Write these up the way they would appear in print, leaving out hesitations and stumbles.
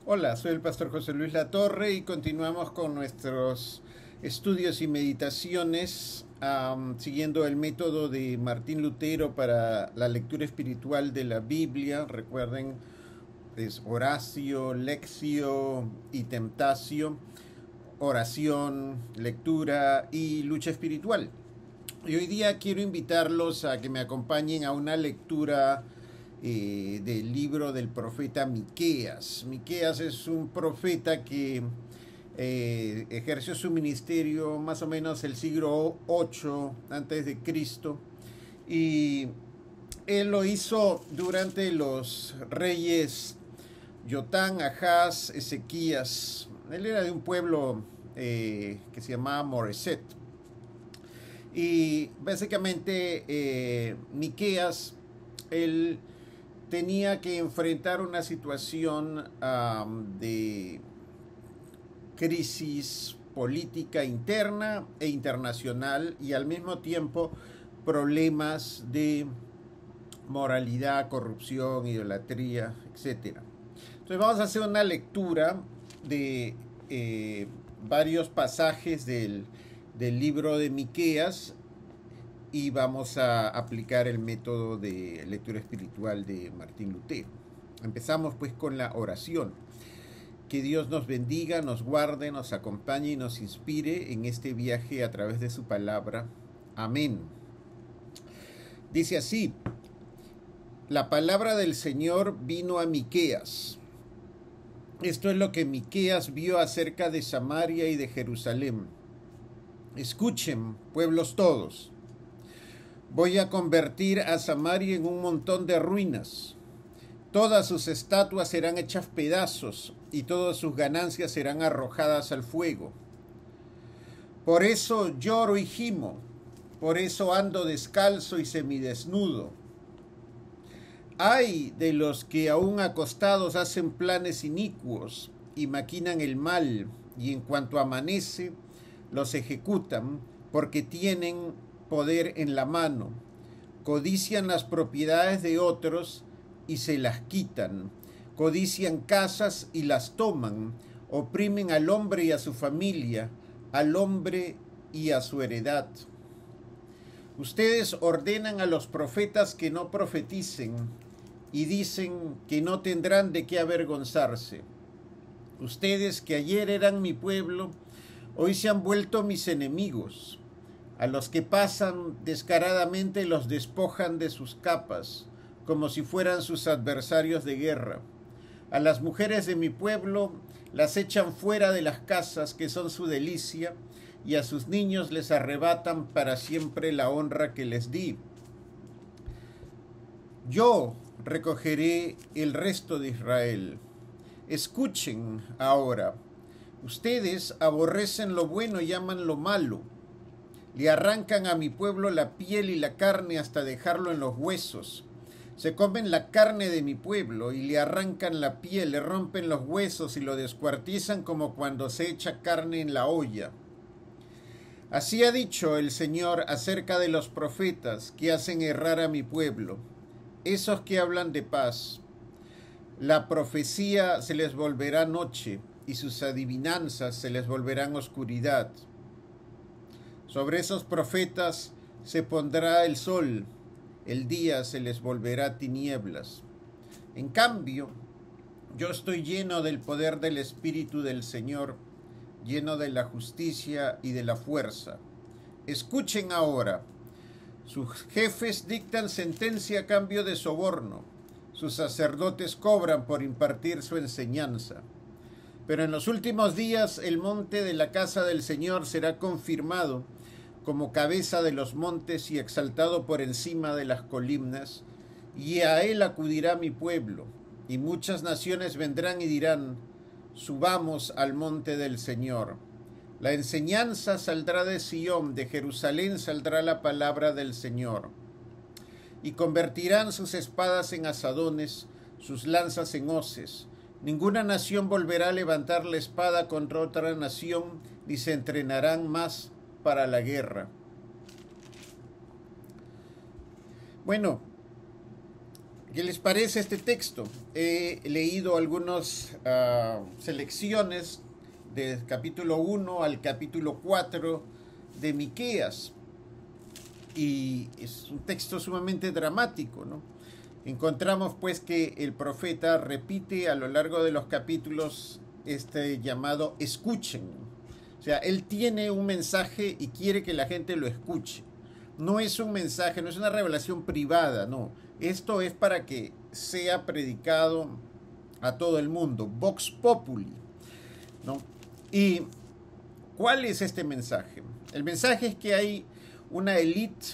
Hola, soy el pastor José Luis Latorre y continuamos con nuestros estudios y meditaciones siguiendo el método de Martín Lutero para la lectura espiritual de la Biblia. Recuerden, es Oratio, Lectio y Temptatio, oración, lectura y lucha espiritual. Y hoy día quiero invitarlos a que me acompañen a una lectura del libro del profeta Miqueas. Miqueas es un profeta que ejerció su ministerio más o menos el siglo 8 antes de Cristo, y él lo hizo durante los reyes Jotán, Ahaz, Ezequías. Él era de un pueblo que se llamaba Moreset. Y básicamente Miqueas, él tenía que enfrentar una situación de crisis política interna e internacional, y al mismo tiempo problemas de moralidad, corrupción, idolatría, etc. Entonces vamos a hacer una lectura de varios pasajes del libro de Miqueas, y vamos a aplicar el método de lectura espiritual de Martín Lutero. Empezamos pues con la oración. Que Dios nos bendiga, nos guarde, nos acompañe y nos inspire en este viaje a través de su palabra. Amén. Dice así: la palabra del Señor vino a Miqueas. Esto es lo que Miqueas vio acerca de Samaria y de Jerusalén. Escuchen, pueblos todos. Voy a convertir a Samaria en un montón de ruinas. Todas sus estatuas serán hechas pedazos y todas sus ganancias serán arrojadas al fuego. Por eso lloro y gimo, por eso ando descalzo y semidesnudo. Ay de los que aún acostados hacen planes inicuos y maquinan el mal, y en cuanto amanece los ejecutan, porque tienen poder en la mano, codician las propiedades de otros y se las quitan, codician casas y las toman, oprimen al hombre y a su familia, al hombre y a su heredad. Ustedes ordenan a los profetas que no profeticen y dicen que no tendrán de qué avergonzarse. Ustedes que ayer eran mi pueblo, hoy se han vuelto mis enemigos. A los que pasan descaradamente los despojan de sus capas, como si fueran sus adversarios de guerra. A las mujeres de mi pueblo las echan fuera de las casas que son su delicia, y a sus niños les arrebatan para siempre la honra que les di. Yo recogeré el resto de Israel. Escuchen ahora. Ustedes aborrecen lo bueno y aman lo malo. Le arrancan a mi pueblo la piel y la carne hasta dejarlo en los huesos. Se comen la carne de mi pueblo y le arrancan la piel, le rompen los huesos y lo descuartizan como cuando se echa carne en la olla. Así ha dicho el Señor acerca de los profetas que hacen errar a mi pueblo, esos que hablan de paz. La profecía se les volverá noche y sus adivinanzas se les volverán oscuridad. Sobre esos profetas se pondrá el sol, el día se les volverá tinieblas. En cambio, yo estoy lleno del poder del Espíritu del Señor, lleno de la justicia y de la fuerza. Escuchen ahora. Sus jefes dictan sentencia a cambio de soborno. Sus sacerdotes cobran por impartir su enseñanza. Pero en los últimos días el monte de la casa del Señor será confirmado como cabeza de los montes y exaltado por encima de las columnas, y a él acudirá mi pueblo, y muchas naciones vendrán y dirán: subamos al monte del Señor. La enseñanza saldrá de Sión, de Jerusalén saldrá la palabra del Señor. Y convertirán sus espadas en asadones, sus lanzas en hoces. Ninguna nación volverá a levantar la espada contra otra nación, ni se entrenarán más para la guerra. Bueno, ¿Qué les parece este texto? He leído algunas selecciones del capítulo 1 al capítulo 4 de Miqueas. Y es un texto sumamente dramático, ¿no? Encontramos pues que el profeta repite a lo largo de los capítulos este llamado escuchen. O sea, él tiene un mensaje y quiere que la gente lo escuche. No es un mensaje, no es una revelación privada, no. Esto es para que sea predicado a todo el mundo. Vox Populi, ¿no? ¿Y cuál es este mensaje? El mensaje es que hay una élite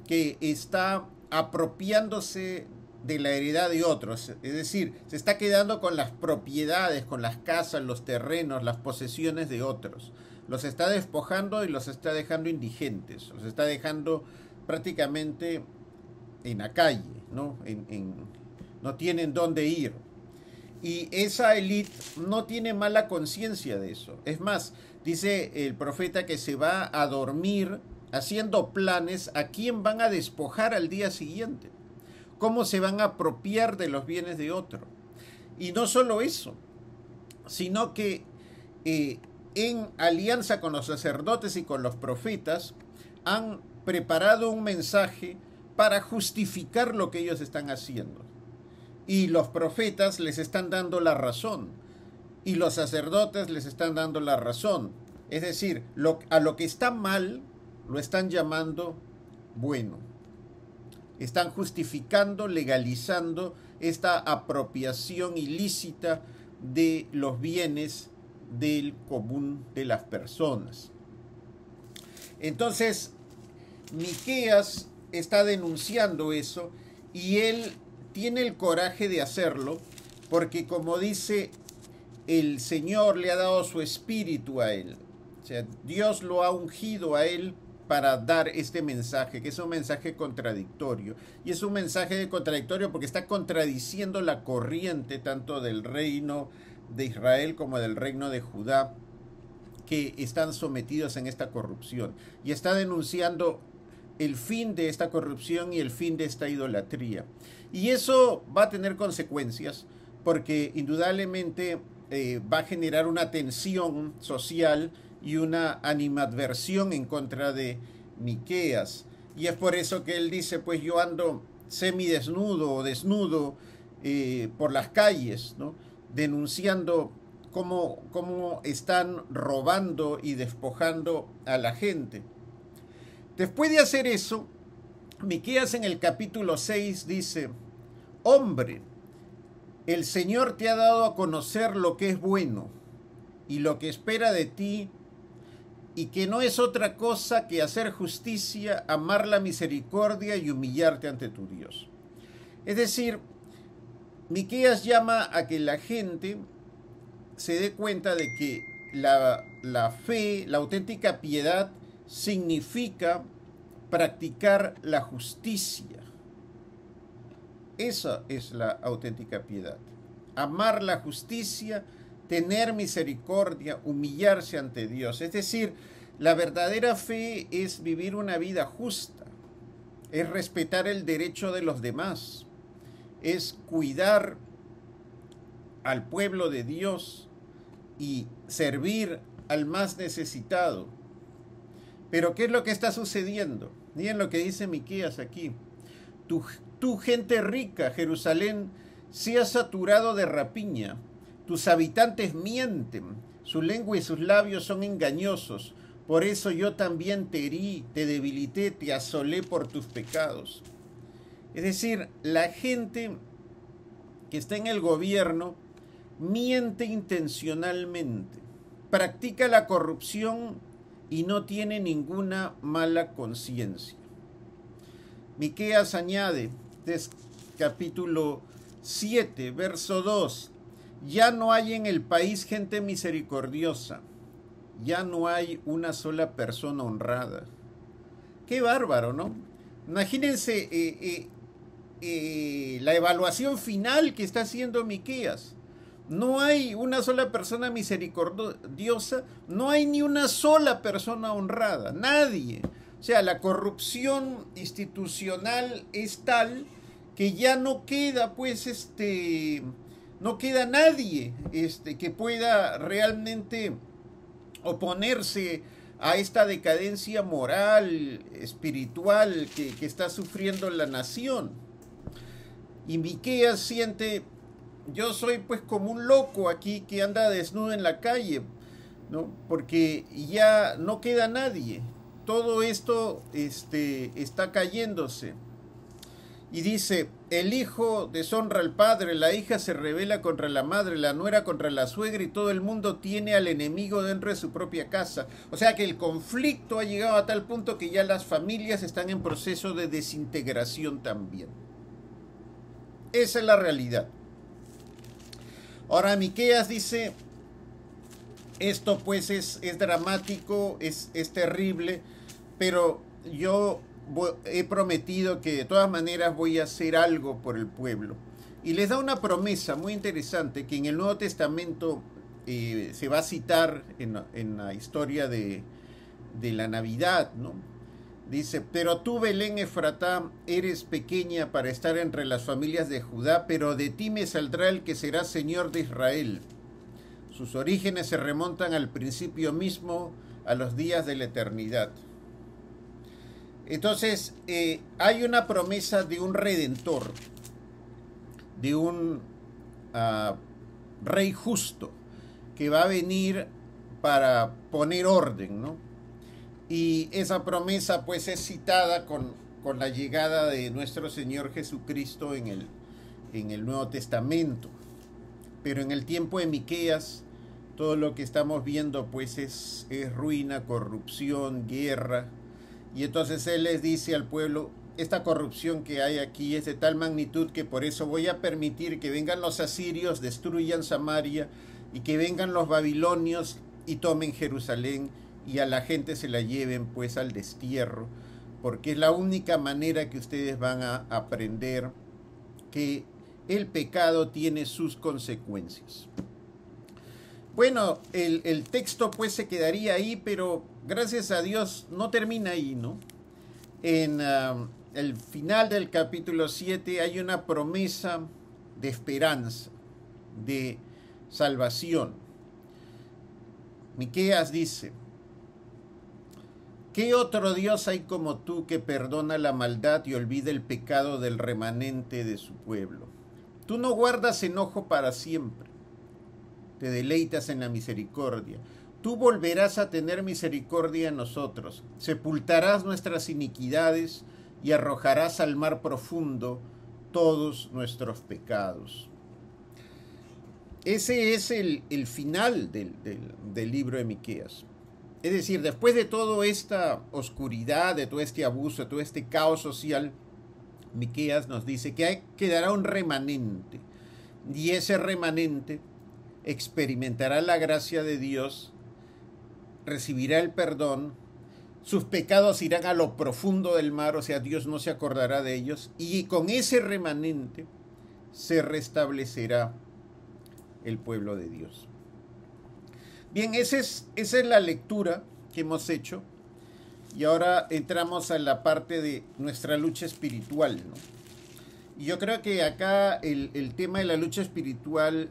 que está apropiándose de la heredad de otros, es decir, se está quedando con las propiedades, con las casas, los terrenos, las posesiones de otros. Los está despojando y los está dejando indigentes, los está dejando prácticamente en la calle, ¿no? No tienen dónde ir. Y esa élite no tiene mala conciencia de eso. Es más, dice el profeta que se va a dormir haciendo planes a quién van a despojar al día siguiente, cómo se van a apropiar de los bienes de otro. Y no solo eso, sino que en alianza con los sacerdotes y con los profetas han preparado un mensaje para justificar lo que ellos están haciendo. Y los profetas les están dando la razón. Y los sacerdotes les están dando la razón. Es decir, a lo que está mal lo están llamando bueno. Están justificando, legalizando esta apropiación ilícita de los bienes del común de las personas. Entonces, Miqueas está denunciando eso y él tiene el coraje de hacerlo porque, como dice, el Señor le ha dado su espíritu a él. O sea, Dios lo ha ungido a él para dar este mensaje, que es un mensaje contradictorio. Y es un mensaje contradictorio porque está contradiciendo la corriente tanto del reino de Israel como del reino de Judá, que están sometidos en esta corrupción. Y está denunciando el fin de esta corrupción y el fin de esta idolatría. Y eso va a tener consecuencias porque indudablemente va a generar una tensión social y una animadversión en contra de Miqueas. Y es por eso que él dice, pues yo ando semidesnudo o desnudo por las calles, ¿no? Denunciando cómo están robando y despojando a la gente. Después de hacer eso, Miqueas en el capítulo 6 dice, hombre, el Señor te ha dado a conocer lo que es bueno y lo que espera de ti, y que no es otra cosa que hacer justicia, amar la misericordia y humillarte ante tu Dios. Es decir, Miqueas llama a que la gente se dé cuenta de que la fe, la auténtica piedad, significa practicar la justicia. Esa es la auténtica piedad. Amar la justicia, tener misericordia, humillarse ante Dios. Es decir, la verdadera fe es vivir una vida justa, es respetar el derecho de los demás, es cuidar al pueblo de Dios y servir al más necesitado. Pero ¿qué es lo que está sucediendo? Miren lo que dice Miqueas aquí. Tu gente rica, Jerusalén, se ha saturado de rapiña. Tus habitantes mienten, su lengua y sus labios son engañosos. Por eso yo también te herí, te debilité, te asolé por tus pecados. Es decir, la gente que está en el gobierno miente intencionalmente, practica la corrupción y no tiene ninguna mala conciencia. Miqueas añade, capítulo 7, verso 2, ya no hay en el país gente misericordiosa, ya no hay una sola persona honrada. Qué bárbaro, ¿no? Imagínense la evaluación final que está haciendo Miqueas. No hay una sola persona misericordiosa, no hay ni una sola persona honrada, nadie. O sea, la corrupción institucional es tal que ya no queda, pues, no queda nadie, que pueda realmente oponerse a esta decadencia moral, espiritual que está sufriendo la nación. Y Miqueas siente, yo soy pues como un loco aquí que anda desnudo en la calle, ¿no? Porque ya no queda nadie. Todo esto está cayéndose. Y dice, el hijo deshonra al padre, la hija se rebela contra la madre, la nuera contra la suegra y todo el mundo tiene al enemigo dentro de su propia casa. O sea que el conflicto ha llegado a tal punto que ya las familias están en proceso de desintegración también. Esa es la realidad. Ahora Miqueas dice, esto pues es dramático, es terrible, pero yo he prometido que de todas maneras voy a hacer algo por el pueblo. Y les da una promesa muy interesante que en el Nuevo Testamento se va a citar en la historia de la Navidad, ¿no? Dice, pero tú, Belén Efratá, eres pequeña para estar entre las familias de Judá, pero de ti me saldrá el que será Señor de Israel. Sus orígenes se remontan al principio mismo, a los días de la eternidad. Entonces, hay una promesa de un redentor, de un rey justo, que va a venir para poner orden, ¿no? Y esa promesa pues es citada con la llegada de nuestro Señor Jesucristo en el Nuevo Testamento. Pero en el tiempo de Miqueas, todo lo que estamos viendo pues es ruina, corrupción, guerra. Y entonces él les dice al pueblo, esta corrupción que hay aquí es de tal magnitud que por eso voy a permitir que vengan los asirios, destruyan Samaria, y que vengan los babilonios y tomen Jerusalén, y a la gente se la lleven pues al destierro, porque es la única manera que ustedes van a aprender que el pecado tiene sus consecuencias. Bueno, el texto pues se quedaría ahí, pero gracias a Dios no termina ahí, ¿no? En el final del capítulo 7 hay una promesa de esperanza, de salvación. Miqueas dice, ¿qué otro Dios hay como tú que perdona la maldad y olvida el pecado del remanente de su pueblo? Tú no guardas enojo para siempre, te deleitas en la misericordia. Tú volverás a tener misericordia en nosotros, sepultarás nuestras iniquidades y arrojarás al mar profundo todos nuestros pecados. Ese es el final del libro de Miqueas. Es decir, después de toda esta oscuridad, de todo este abuso, de todo este caos social, Miqueas nos dice que quedará un remanente. Y ese remanente experimentará la gracia de Dios, recibirá el perdón, sus pecados irán a lo profundo del mar, o sea, Dios no se acordará de ellos, y con ese remanente se restablecerá el pueblo de Dios. Bien, esa es la lectura que hemos hecho, y ahora entramos a la parte de nuestra lucha espiritual, ¿no? Y yo creo que acá el tema de la lucha espiritual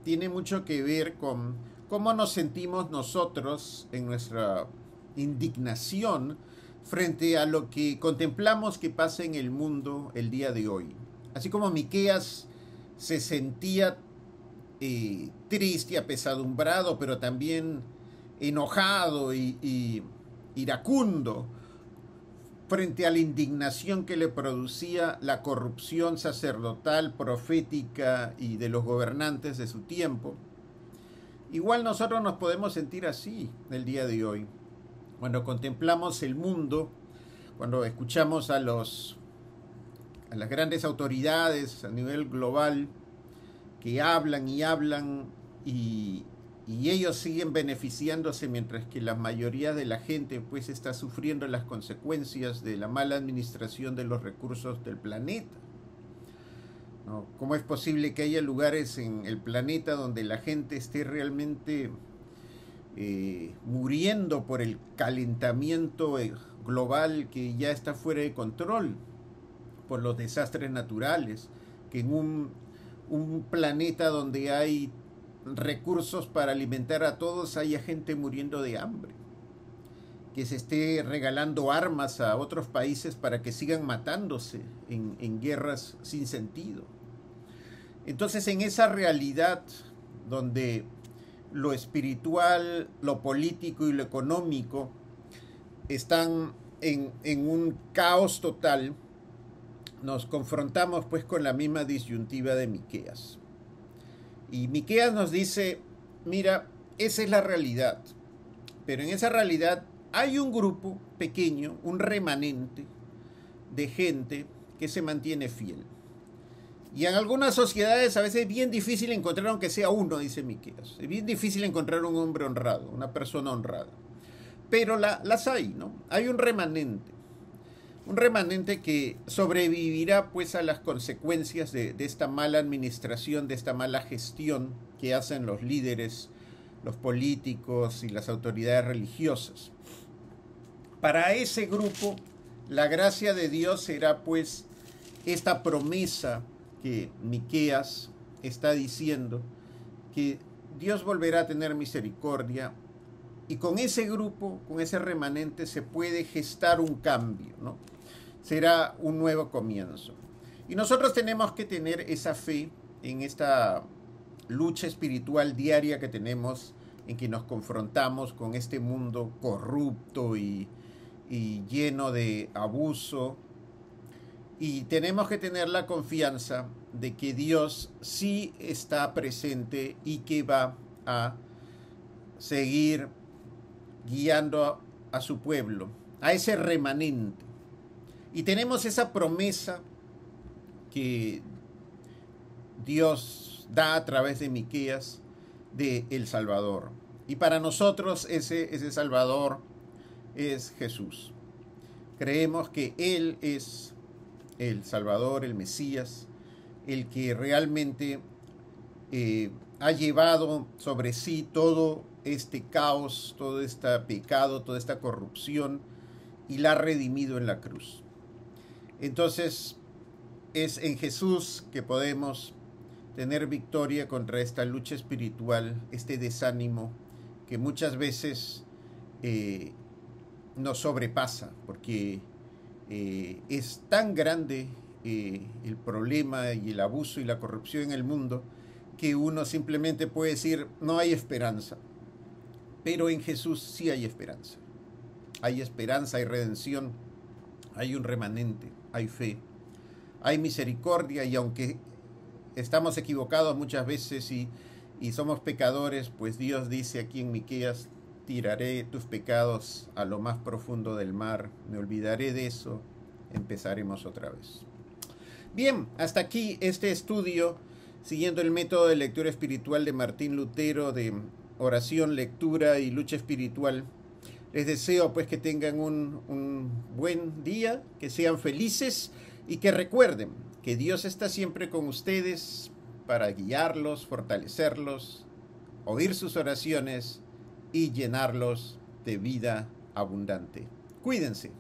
tiene mucho que ver con cómo nos sentimos nosotros en nuestra indignación frente a lo que contemplamos que pasa en el mundo el día de hoy. Así como Miqueas se sentía triste, apesadumbrado, pero también enojado y iracundo frente a la indignación que le producía la corrupción sacerdotal, profética y de los gobernantes de su tiempo. Igual nosotros nos podemos sentir así el día de hoy. Cuando contemplamos el mundo, cuando escuchamos a las grandes autoridades a nivel global que hablan y hablan y ellos siguen beneficiándose mientras que la mayoría de la gente pues está sufriendo las consecuencias de la mala administración de los recursos del planeta, ¿no? ¿Cómo es posible que haya lugares en el planeta donde la gente esté realmente muriendo por el calentamiento global que ya está fuera de control? por los desastres naturales, que en un planeta donde hay recursos para alimentar a todos haya gente muriendo de hambre, que se esté regalando armas a otros países para que sigan matándose en guerras sin sentido. Entonces, en esa realidad donde lo espiritual, lo político y lo económico están en un caos total, nos confrontamos pues con la misma disyuntiva de Miqueas. Y Miqueas nos dice, mira, esa es la realidad, pero en esa realidad hay un grupo pequeño, un remanente de gente que se mantiene fiel. Y en algunas sociedades a veces es bien difícil encontrar, aunque sea uno, dice Miqueas. Es bien difícil encontrar un hombre honrado, una persona honrada. Pero las hay, ¿no? Hay un remanente que sobrevivirá pues a las consecuencias de esta mala administración, de esta mala gestión que hacen los líderes, los políticos y las autoridades religiosas. Para ese grupo, la gracia de Dios será pues esta promesa que Miqueas está diciendo, que Dios volverá a tener misericordia, y con ese grupo, con ese remanente, se puede gestar un cambio, ¿no? Será un nuevo comienzo. Y nosotros tenemos que tener esa fe en esta lucha espiritual diaria que tenemos, en que nos confrontamos con este mundo corrupto y lleno de abuso. Y tenemos que tener la confianza de que Dios sí está presente y que va a seguir guiando a su pueblo, a ese remanente. Y tenemos esa promesa que Dios da a través de Miqueas de el Salvador. Y para nosotros ese Salvador es Jesús. Creemos que Él es el Salvador, el Mesías, el que realmente ha llevado sobre sí todo este caos, todo este pecado, toda esta corrupción, y la ha redimido en la cruz. Entonces, es en Jesús que podemos tener victoria contra esta lucha espiritual, este desánimo que muchas veces nos sobrepasa, porque es tan grande el problema y el abuso y la corrupción en el mundo que uno simplemente puede decir, no hay esperanza. Pero en Jesús sí hay esperanza. Hay esperanza, hay redención, hay un remanente, hay fe, hay misericordia, y aunque estamos equivocados muchas veces y somos pecadores, pues Dios dice aquí en Miqueas, tiraré tus pecados a lo más profundo del mar, me olvidaré de eso, empezaremos otra vez. Bien, hasta aquí este estudio, siguiendo el método de lectura espiritual de Martín Lutero, de oración, lectura y lucha espiritual. Les deseo pues que tengan un buen día, que sean felices y que recuerden que Dios está siempre con ustedes para guiarlos, fortalecerlos, oír sus oraciones y llenarlos de vida abundante. Cuídense.